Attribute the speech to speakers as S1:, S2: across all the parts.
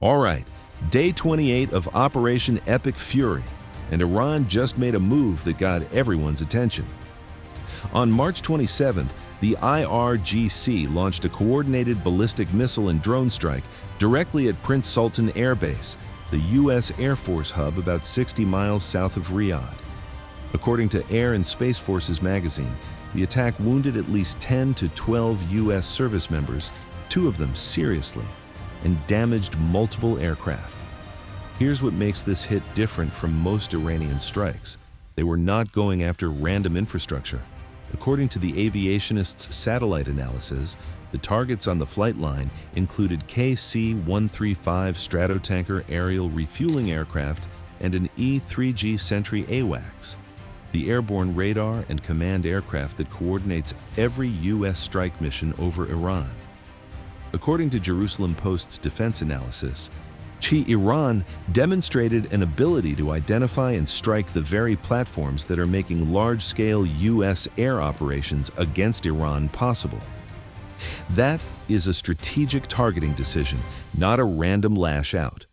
S1: All right, day 28 of Operation Epic Fury, and Iran just made a move that got everyone's attention. On March 27th, the IRGC launched a coordinated ballistic missile and drone strike directly at Prince Sultan Air Base, the U.S. Air Force hub about 60 miles south of Riyadh. According to Air and Space Forces magazine, the attack wounded at least 10 to 12 U.S. service members, 2 of them seriously, and damaged multiple aircraft. Here's what makes this hit different from most Iranian strikes. They were not going after random infrastructure. According to the Aviationist's satellite analysis, the targets on the flight line included KC-135 Stratotanker aerial refueling aircraft and an E-3G AWACS, the airborne radar and command aircraft that coordinates every U.S. strike mission over Iran. According to Jerusalem Post's defense analysis, Iran demonstrated an ability to identify and strike the very platforms that are making large-scale U.S. air operations against Iran possible. That is a strategic targeting decision, not a random lash-out.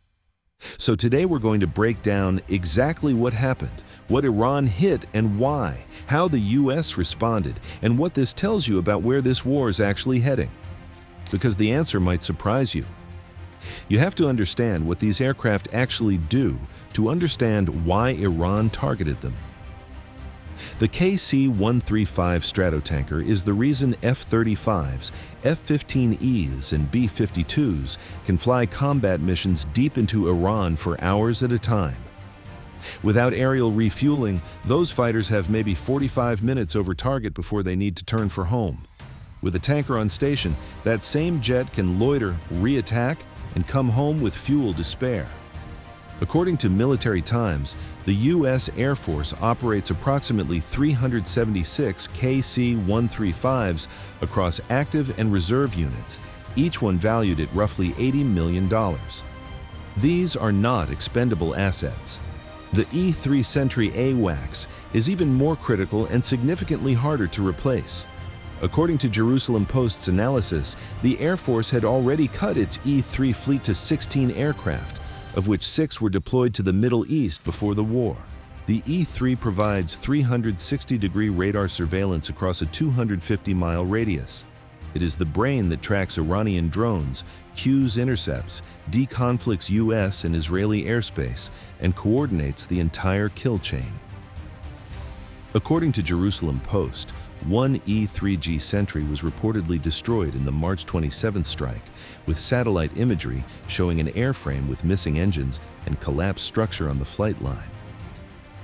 S1: So today we're going to break down exactly what happened, what Iran hit and why, how the U.S. responded, and what this tells you about where this war is actually heading. Because the answer might surprise you. You have to understand what these aircraft actually do to understand why Iran targeted them. The KC-135 Stratotanker is the reason F-35s, F-15Es, and B-52s can fly combat missions deep into Iran for hours at a time. Without aerial refueling, those fighters have maybe 45 minutes over target before they need to turn for home. With a tanker on station, that same jet can loiter, re-attack, and come home with fuel to spare. According to Military Times, the U.S. Air Force operates approximately 376 KC-135s across active and reserve units, each one valued at roughly $80 million. These are not expendable assets. The E-3G AWACS is even more critical and significantly harder to replace. According to Jerusalem Post's analysis, the Air Force had already cut its E-3 fleet to 16 aircraft, of which 6 were deployed to the Middle East before the war. The E-3 provides 360-degree radar surveillance across a 250-mile radius. It is the brain that tracks Iranian drones, cues intercepts, deconflicts U.S. and Israeli airspace, and coordinates the entire kill chain. According to Jerusalem Post, one E-3G Sentry was reportedly destroyed in the March 27th strike, with satellite imagery showing an airframe with missing engines and collapsed structure on the flight line.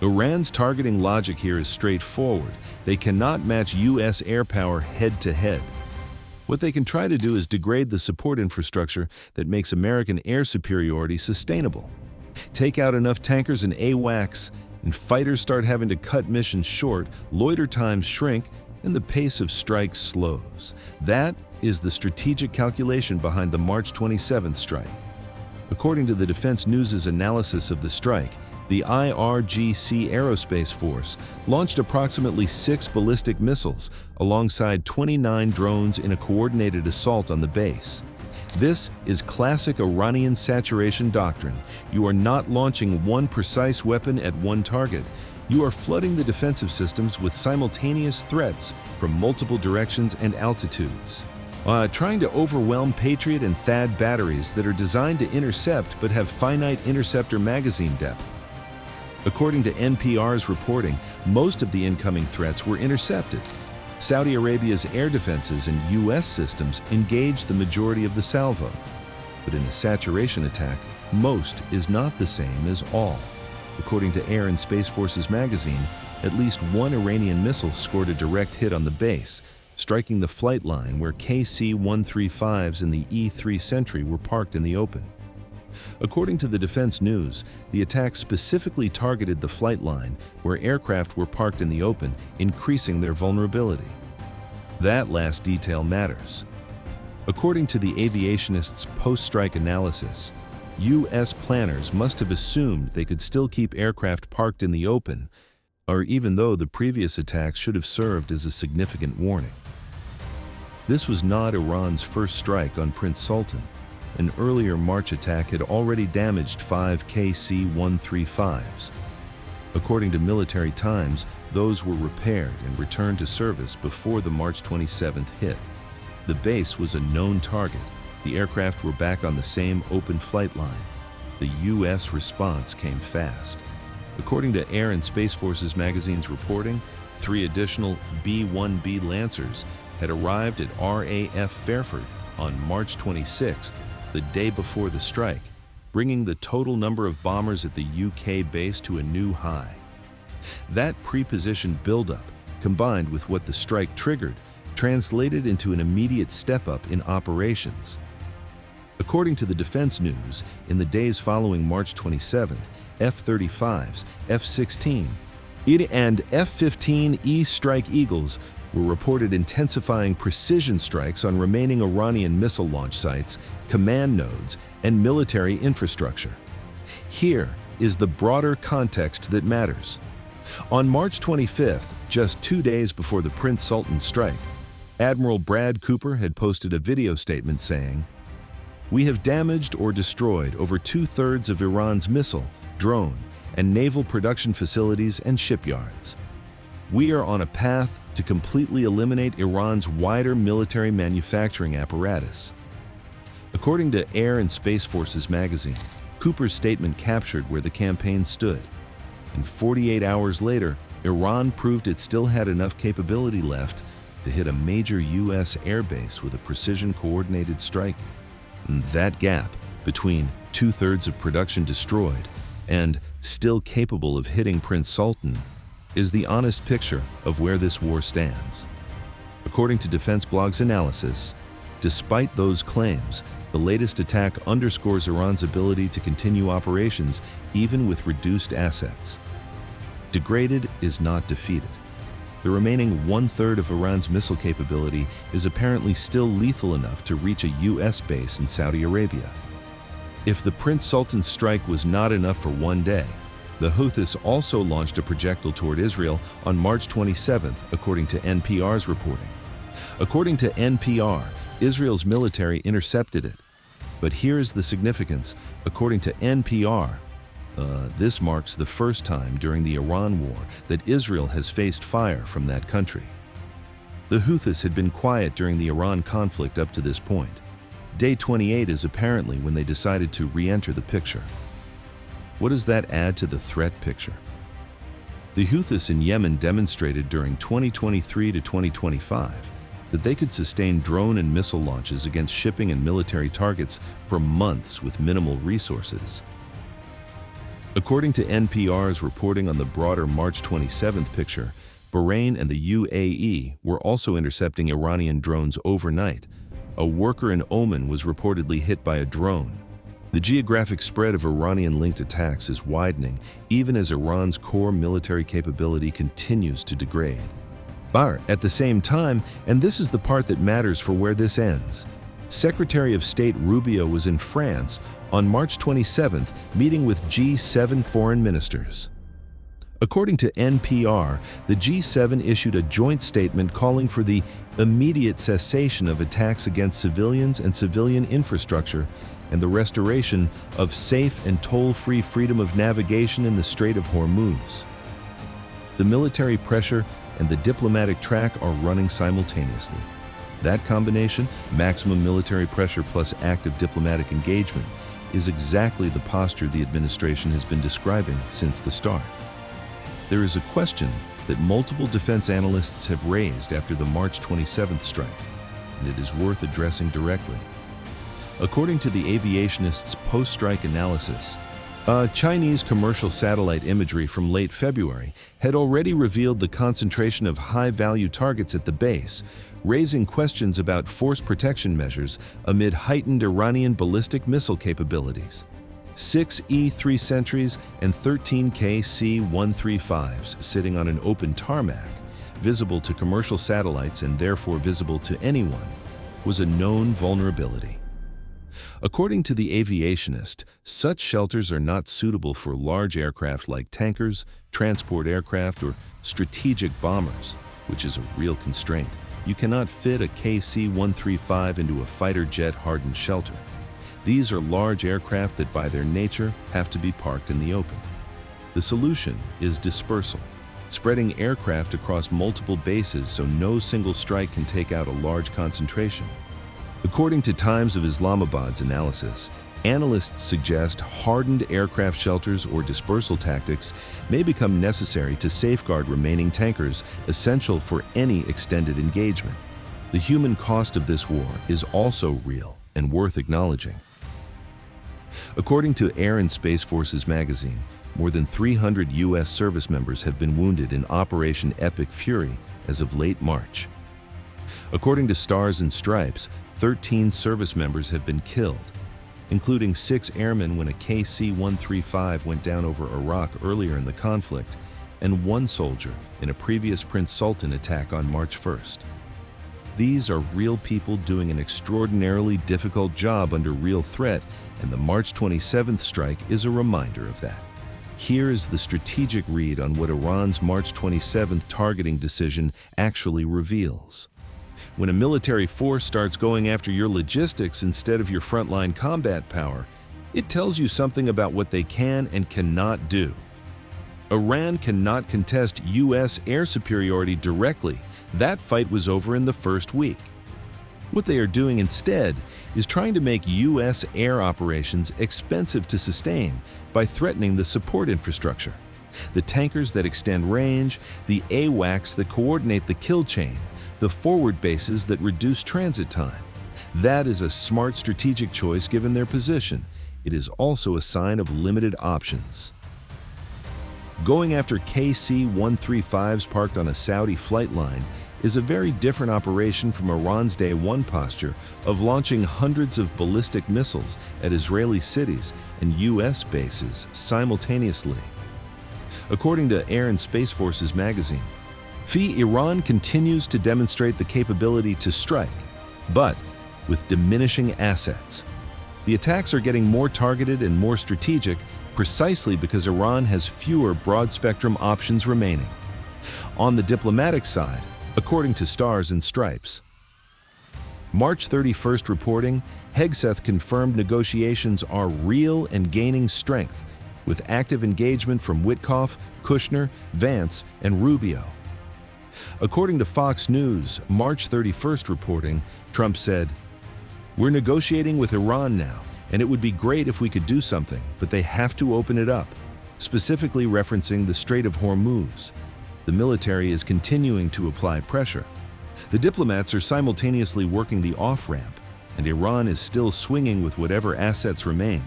S1: Iran's targeting logic here is straightforward. They cannot match U.S. air power head-to-head. What they can try to do is degrade the support infrastructure that makes American air superiority sustainable. Take out enough tankers and AWACS, and fighters start having to cut missions short, loiter times shrink, and the pace of strikes slows. That is the strategic calculation behind the March 27th strike. According to the Defense News' analysis of the strike, the IRGC Aerospace Force launched approximately 6 ballistic missiles alongside 29 drones in a coordinated assault on the base. This is classic Iranian saturation doctrine. You are not launching one precise weapon at one target. You are flooding the defensive systems with simultaneous threats from multiple directions and altitudes. Trying to overwhelm Patriot and THAAD batteries that are designed to intercept but have finite interceptor magazine depth. According to NPR's reporting, most of the incoming threats were intercepted. Saudi Arabia's air defenses and U.S. systems engaged the majority of the salvo. But in a saturation attack, most is not the same as all. According to Air and Space Forces magazine, at least one Iranian missile scored a direct hit on the base, striking the flight line where KC-135s and the E-3G were parked in the open. According to the Defense News, the attack specifically targeted the flight line where aircraft were parked in the open, increasing their vulnerability. That last detail matters. According to the Aviationist's post-strike analysis, U.S. planners must have assumed they could still keep aircraft parked in the open, or even though the previous attacks should have served as a significant warning. This was not Iran's first strike on Prince Sultan. an earlier March attack had already damaged 5 KC-135s. According to Military Times, those were repaired and returned to service before the March 27th hit. The base was a known target. The aircraft were back on the same open flight line. The U.S. response came fast. According to Air and Space Forces magazine's reporting, 3 additional B-1B Lancers had arrived at RAF Fairford on March 26th, the day before the strike, bringing the total number of bombers at the UK base to a new high. That pre-positioned buildup, combined with what the strike triggered, translated into an immediate step-up in operations. According to the Defense News, in the days following March 27th, F-35s, F-16, and F-15E Strike Eagles were reported intensifying precision strikes on remaining Iranian missile launch sites, command nodes, and military infrastructure. Here is the broader context that matters. On March 25th, just 2 days before the Prince Sultan strike, Admiral Brad Cooper had posted a video statement saying, "We have damaged or destroyed over 2/3 of Iran's missile, drone, and naval production facilities and shipyards. We are on a path to completely eliminate Iran's wider military manufacturing apparatus." According to Air and Space Forces magazine, Cooper's statement captured where the campaign stood. And 48 hours later, Iran proved it still had enough capability left to hit a major U.S. air base with a precision-coordinated strike. And that gap between 2/3 of production destroyed and still capable of hitting Prince Sultan is the honest picture of where this war stands. According to Defense Blog's analysis, despite those claims, the latest attack underscores Iran's ability to continue operations even with reduced assets. Degraded is not defeated. The remaining 1/3 of Iran's missile capability is apparently still lethal enough to reach a U.S. base in Saudi Arabia. If the Prince Sultan strike was not enough for one day, the Houthis also launched a projectile toward Israel on March 27th, according to NPR's reporting. According to NPR, Israel's military intercepted it. But here's the significance. According to NPR, this marks the first time during the Iran war that Israel has faced fire from that country. The Houthis had been quiet during the Iran conflict up to this point. Day 28 is apparently when they decided to re-enter the picture. What does that add to the threat picture? The Houthis in Yemen demonstrated during 2023 to 2025 that they could sustain drone and missile launches against shipping and military targets for months with minimal resources. According to NPR's reporting on the broader March 27th picture, Bahrain and the UAE were also intercepting Iranian drones overnight. A worker in Oman was reportedly hit by a drone. The geographic spread of Iranian-linked attacks is widening, even as Iran's core military capability continues to degrade. But at the same time, and this is the part that matters for where this ends, Secretary of State Rubio was in France on March 27th, meeting with G7 foreign ministers. According to NPR, the G7 issued a joint statement calling for the immediate cessation of attacks against civilians and civilian infrastructure and the restoration of safe and toll-free freedom of navigation in the Strait of Hormuz. The military pressure and the diplomatic track are running simultaneously. That combination, maximum military pressure plus active diplomatic engagement, is exactly the posture the administration has been describing since the start. There is a question that multiple defense analysts have raised after the March 27th strike, and it is worth addressing directly. According to the Aviationist's post-strike analysis, Chinese commercial satellite imagery from late February had already revealed the concentration of high-value targets at the base, raising questions about force protection measures amid heightened Iranian ballistic missile capabilities. 6 E-3 Sentries and 13 KC-135s sitting on an open tarmac, visible to commercial satellites and therefore visible to anyone, was a known vulnerability. According to the Aviationist, such shelters are not suitable for large aircraft like tankers, transport aircraft, or strategic bombers, which is a real constraint. You cannot fit a KC-135 into a fighter jet hardened shelter. These are large aircraft that by their nature have to be parked in the open. The solution is dispersal, spreading aircraft across multiple bases so no single strike can take out a large concentration. According to Times of Islamabad's analysis, analysts suggest hardened aircraft shelters or dispersal tactics may become necessary to safeguard remaining tankers essential for any extended engagement. The human cost of this war is also real and worth acknowledging. According to Air and Space Forces magazine, more than 300 U.S. service members have been wounded in Operation Epic Fury as of late March. According to Stars and Stripes, 13 service members have been killed, including 6 airmen when a KC-135 went down over Iraq earlier in the conflict, and 1 soldier in a previous Prince Sultan attack on March 1st. These are real people doing an extraordinarily difficult job under real threat, and the March 27th strike is a reminder of that. Here is the strategic read on what Iran's March 27th targeting decision actually reveals. When a military force starts going after your logistics instead of your frontline combat power, it tells you something about what they can and cannot do. Iran cannot contest U.S. air superiority directly. That fight was over in the first week. What they are doing instead is trying to make U.S. air operations expensive to sustain by threatening the support infrastructure, the tankers that extend range, the AWACS that coordinate the kill chain, the forward bases that reduce transit time. That is a smart strategic choice given their position. It is also a sign of limited options. Going after KC-135s parked on a Saudi flight line is a very different operation from Iran's Day One posture of launching hundreds of ballistic missiles at Israeli cities and U.S. bases simultaneously. According to Air and Space Forces magazine, Iran continues to demonstrate the capability to strike, but with diminishing assets. The attacks are getting more targeted and more strategic precisely because Iran has fewer broad-spectrum options remaining. On the diplomatic side, according to Stars and Stripes, March 31st reporting, Hegseth confirmed negotiations are real and gaining strength, with active engagement from Witkoff, Kushner, Vance, and Rubio. According to Fox News, March 31st reporting, Trump said, "We're negotiating with Iran now, and it would be great if we could do something, but they have to open it up," specifically referencing the Strait of Hormuz. The military is continuing to apply pressure. The diplomats are simultaneously working the off-ramp, and Iran is still swinging with whatever assets remain,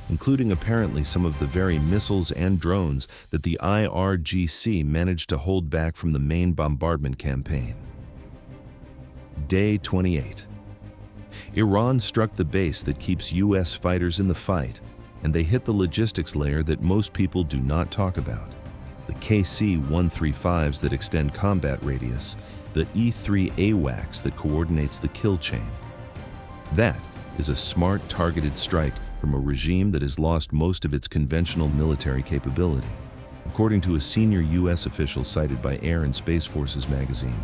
S1: including apparently some of the very missiles and drones that the IRGC managed to hold back from the main bombardment campaign. Day 28. Iran struck the base that keeps U.S. fighters in the fight, and they hit the logistics layer that most people do not talk about. The KC-135s that extend combat radius, the E-3G AWACS that coordinates the kill chain. That is a smart, targeted strike from a regime that has lost most of its conventional military capability, according to a senior U.S. official cited by Air and Space Forces magazine.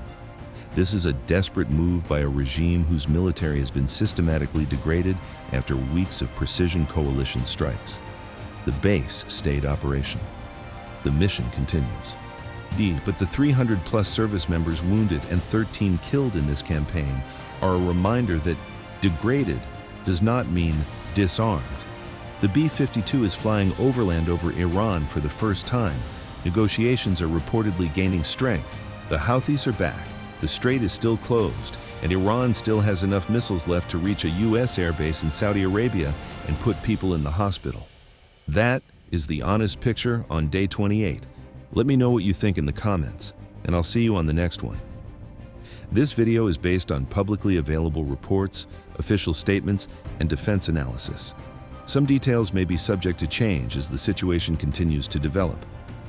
S1: This is a desperate move by a regime whose military has been systematically degraded after weeks of precision coalition strikes. The base stayed operational. The mission continues. But the 300-plus service members wounded and 13 killed in this campaign are a reminder that degraded does not mean disarmed. The B-52 is flying overland over Iran for the first time. Negotiations are reportedly gaining strength. The Houthis are back. The strait is still closed, and Iran still has enough missiles left to reach a U.S. airbase in Saudi Arabia and put people in the hospital. That is the honest picture on day 28. Let me know what you think in the comments, and I'll see you on the next one. This video is based on publicly available reports, official statements, and defense analysis. Some details may be subject to change as the situation continues to develop.